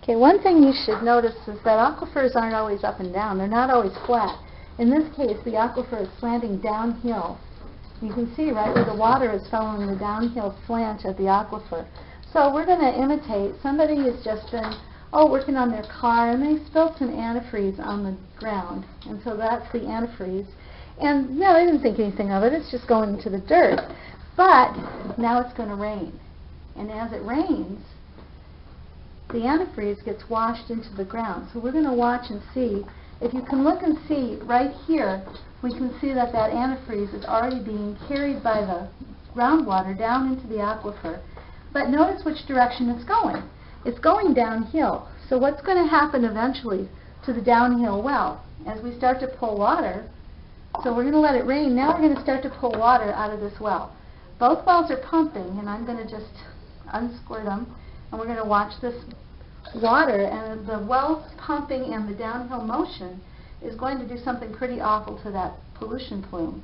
Okay, one thing you should notice is that aquifers aren't always up and down. They're not always flat. In this case, the aquifer is slanting downhill. You can see right where the water is following the downhill slant of the aquifer. So we're going to imitate. Somebody has just been working on their car, and they spilled some antifreeze on the ground. And so that's the antifreeze. And no, they didn't think anything of it. It's just going into the dirt. But now it's going to rain. And as it rains, the antifreeze gets washed into the ground. So we're going to watch and see. If you can look and see right here, we can see that that antifreeze is already being carried by the groundwater down into the aquifer. But notice which direction it's going. It's going downhill. So what's going to happen eventually to the downhill well? As we start to pull water, so we're going to let it rain. Now we're going to start to pull water out of this well. Both wells are pumping, and I'm going to just unsquirt them, and we're going to watch this water, and the well pumping and the downhill motion is going to do something pretty awful to that pollution plume.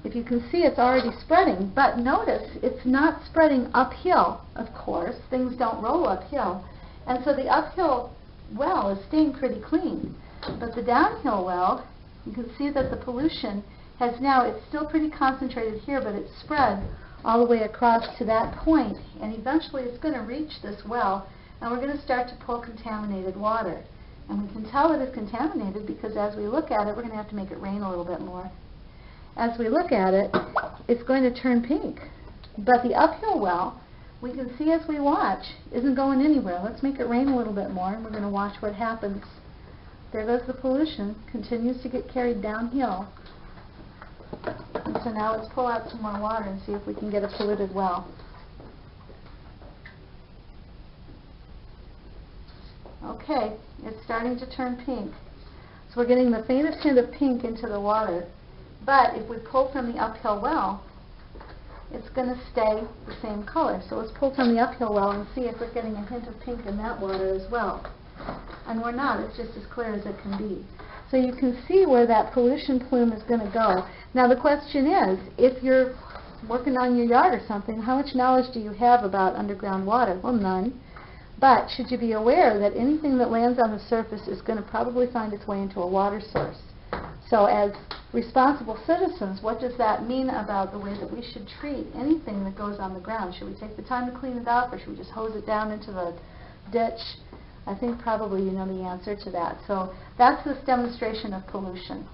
If you can see, it's already spreading, but notice it's not spreading uphill, of course. Things don't roll uphill. And so the uphill well is staying pretty clean. But the downhill well, you can see that the pollution has now, it's still pretty concentrated here, but it's spread all the way across to that point. And eventually it's going to reach this well, and we're going to start to pull contaminated water. And we can tell that it's contaminated because as we look at it, we're going to have to make it rain a little bit more. As we look at it, it's going to turn pink. But the uphill well, we can see as we watch, isn't going anywhere. Let's make it rain a little bit more, and we're going to watch what happens. There goes the pollution, continues to get carried downhill. And so now let's pull out some more water and see if we can get a polluted well. Okay, it's starting to turn pink. So we're getting the faintest hint of pink into the water. But if we pull from the uphill well, it's going to stay the same color. So let's pull from the uphill well and see if we're getting a hint of pink in that water as well. And we're not. It's just as clear as it can be. So you can see where that pollution plume is going to go. Now the question is, if you're working on your yard or something, how much knowledge do you have about underground water? Well, none. But should you be aware that anything that lands on the surface is going to probably find its way into a water source. So as responsible citizens, what does that mean about the way that we should treat anything that goes on the ground? Should we take the time to clean it up, or should we just hose it down into the ditch? I think probably you know the answer to that. So that's this demonstration of pollution.